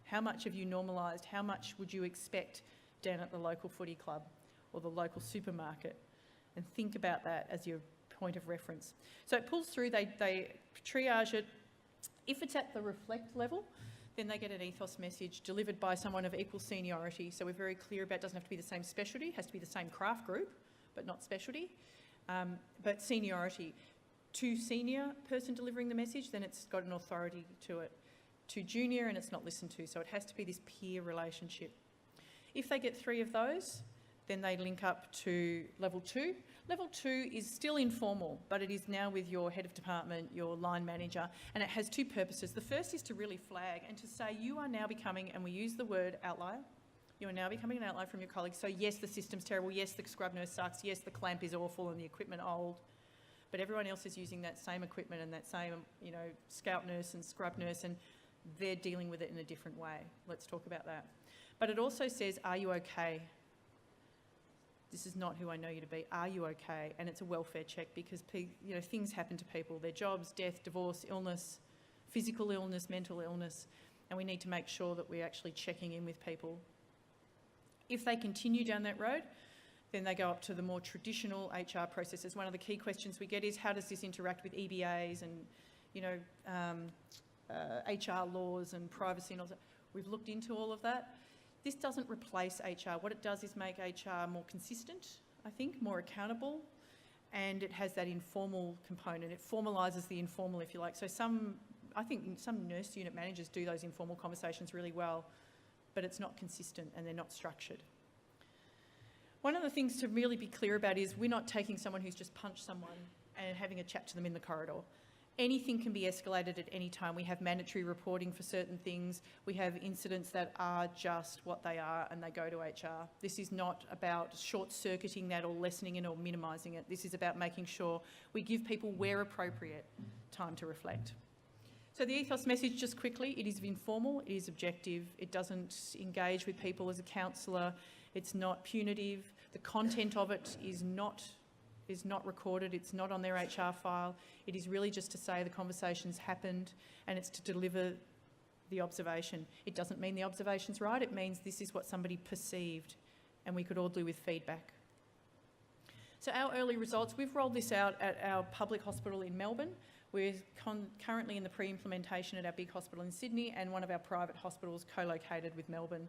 S1: How much have you normalised? How much would you expect down at the local footy club or the local supermarket? And think about that as your point of reference. So it pulls through, they triage it. If it's at the reflect level, then they get an ethos message delivered by someone of equal seniority. So we're very clear about it doesn't have to be the same specialty, it has to be the same craft group, but not specialty. But seniority. To senior person delivering the message, then it's got an authority to it. To junior, and it's not listened to. So it has to be this peer relationship. If they get 3 of those, then they link up to level 2. Level 2 is still informal, but it is now with your head of department, your line manager, and it has 2 purposes. The first is to really flag and to say you are now becoming, and we use the word outlier, you are now becoming an outlier from your colleagues. So yes, the system's terrible, yes, the scrub nurse sucks, yes, the clamp is awful and the equipment old, but everyone else is using that same equipment and that same, scout nurse and scrub nurse, and they're dealing with it in a different way. Let's talk about that. But it also says, are you okay? This is not who I know you to be. Are you okay? And it's a welfare check because things happen to people. Their jobs, death, divorce, illness, physical illness, mental illness, and we need to make sure that we're actually checking in with people. If they continue down that road, then they go up to the more traditional HR processes. One of the key questions we get is how does this interact with EBAs and HR laws and privacy and all that. We've looked into all of that. This doesn't replace HR. What it does is make HR more consistent, I think, more accountable, and it has that informal component. It formalises the informal, if you like. So I think some nurse unit managers do those informal conversations really well, but it's not consistent and they're not structured. One of the things to really be clear about is we're not taking someone who's just punched someone and having a chat to them in the corridor. Anything can be escalated at any time. We have mandatory reporting for certain things. We have incidents that are just what they are and they go to HR. This is not about short-circuiting that or lessening it or minimising it. This is about making sure we give people, where appropriate, time to reflect. So the ethos message, just quickly, it is informal, it is objective, it doesn't engage with people as a counsellor, it's not punitive, the content of it is not recorded, it's not on their HR file. It is really just to say the conversation's happened and it's to deliver the observation. It doesn't mean the observation's right, it means this is what somebody perceived and we could all do with feedback. So our early results, we've rolled this out at our public hospital in Melbourne. We're currently in the pre-implementation at our big hospital in Sydney, and one of our private hospitals co-located with Melbourne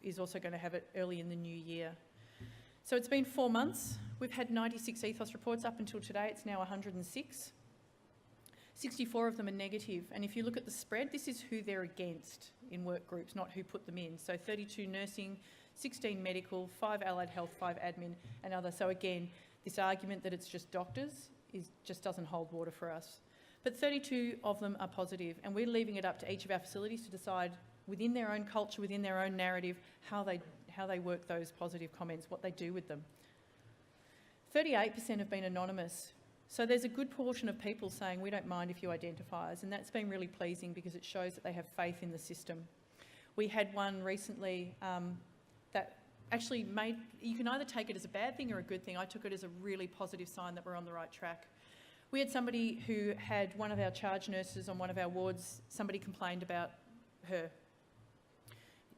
S1: is also going to have it early in the new year. So it's been 4 months. We've had 96 ethos reports up until today. It's now 106. 64 of them are negative. And if you look at the spread, this is who they're against in work groups, not who put them in. So 32 nursing, 16 medical, 5 allied health, 5 admin and other. So again, this argument that it's just doctors just doesn't hold water for us. But 32 of them are positive, and we're leaving it up to each of our facilities to decide within their own culture, within their own narrative, how they work those positive comments, what they do with them. 38% have been anonymous. So there's a good portion of people saying, we don't mind if you identify us, and that's been really pleasing because it shows that they have faith in the system. We had one recently that actually made, you can either take it as a bad thing or a good thing. I took it as a really positive sign that we're on the right track. We had somebody who had one of our charge nurses on one of our wards, somebody complained about her.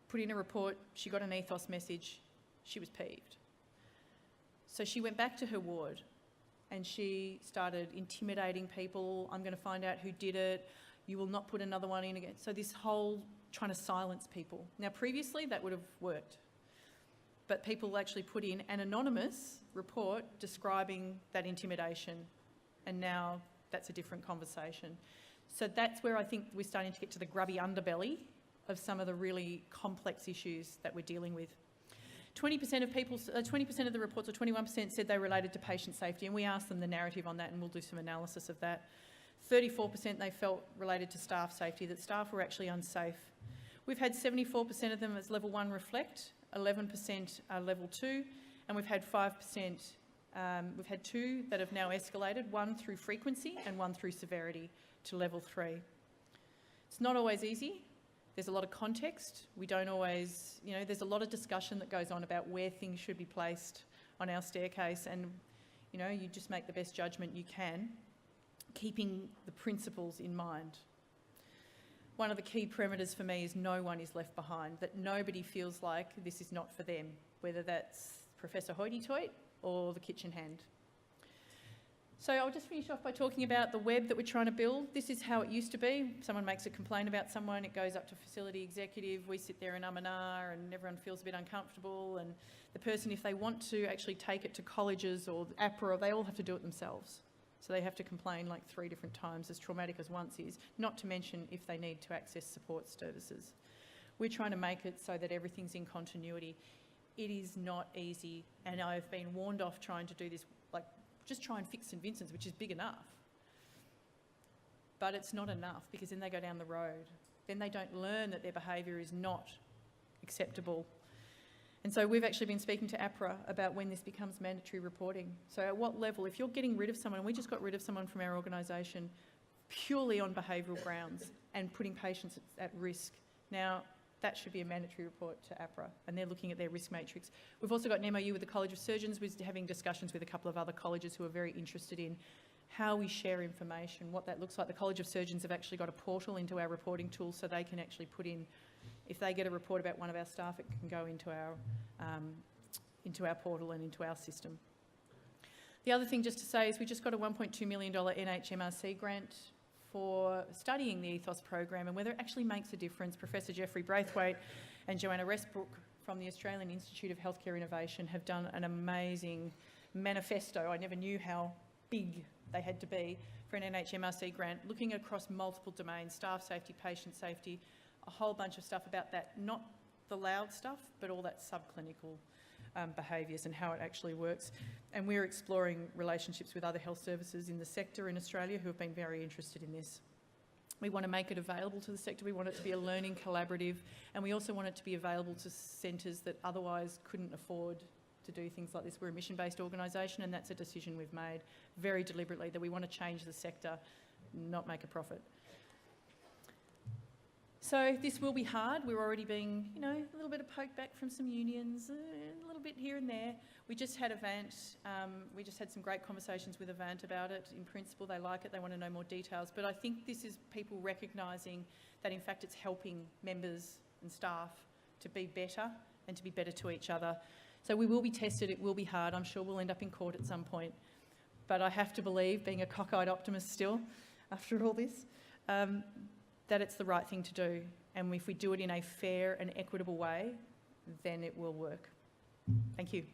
S1: Put in a report, she got an Ethos message, she was peeved. So she went back to her ward and she started intimidating people. I'm going to find out who did it. You will not put another one in again. So this whole trying to silence people. Now previously that would have worked, but people actually put in an anonymous report describing that intimidation, and now that's a different conversation. So that's where I think we're starting to get to the grubby underbelly of some of the really complex issues that we're dealing with. 20% of people, 20% of the reports, or 21%, said they related to patient safety, and we asked them the narrative on that, and we'll do some analysis of that. 34% they felt related to staff safety, that staff were actually unsafe. We've had 74% of them as level 1 reflect, 11% are level 2, and we've had 5%, we've had 2 that have now escalated, 1 through frequency and 1 through severity to level 3. It's not always easy. There's a lot of context. We don't always, you know, there's a lot of discussion that goes on about where things should be placed on our staircase, and, you know, you just make the best judgment you can, keeping the principles in mind. One of the key parameters for me is no one is left behind, that nobody feels like this is not for them, whether that's Professor Hoity-Toit or the kitchen hand. So I'll just finish off by talking about the web that we're trying to build. This is how it used to be. Someone makes a complaint about someone, it goes up to facility executive, we sit there and and everyone feels a bit uncomfortable, and the person, if they want to actually take it to colleges or APRA, they all have to do it themselves. So they have to complain like 3 different times, as traumatic as once is, not to mention if they need to access support services. We're trying to make it so that everything's in continuity. It is not easy, and I've been warned off trying to do this, like just try and fix St Vincent's, which is big enough. But it's not enough, because then they go down the road. Then they don't learn that their behaviour is not acceptable. And so we've actually been speaking to APRA about when this becomes mandatory reporting. So at what level, if you're getting rid of someone, and we just got rid of someone from our organisation purely on behavioural grounds and putting patients at risk, now that should be a mandatory report to APRA, and they're looking at their risk matrix. We've also got an MOU with the College of Surgeons. We're having discussions with a couple of other colleges who are very interested in how we share information, what that looks like. The College of Surgeons have actually got a portal into our reporting tool, so they can actually put in, if they get a report about one of our staff, it can go into our portal and into our system. The other thing just to say is we just got a $1.2 million NIHC grant for studying the Ethos program and whether it actually makes a difference. Professor Jeffrey Braithwaite and Joanna Westbrook from the Australian Institute of Healthcare Innovation have done an amazing manifesto. I never knew how big they had to be for an NHMRC grant, looking across multiple domains, staff safety, patient safety, a whole bunch of stuff about that, not the loud stuff, but all that subclinical behaviours and how it actually works. And we're exploring relationships with other health services in the sector in Australia who have been very interested in this. We want to make it available to the sector. We want it to be a learning collaborative, and we also want it to be available to centres that otherwise couldn't afford to do things like this. We're a mission-based organisation, and that's a decision we've made very deliberately, that we want to change the sector, not make a profit. So this will be hard. We're already being, you know, a little bit of poke back from some unions, a little bit here and there. We just had Avant, we just had some great conversations with Avant about it. In principle, they like it, they want to know more details. But I think this is people recognising that in fact it's helping members and staff to be better and to be better to each other. So we will be tested, it will be hard. I'm sure we'll end up in court at some point. But I have to believe, being a cockeyed optimist still, after all this, that it's the right thing to do. And if we do it in a fair and equitable way, then it will work. Thank you.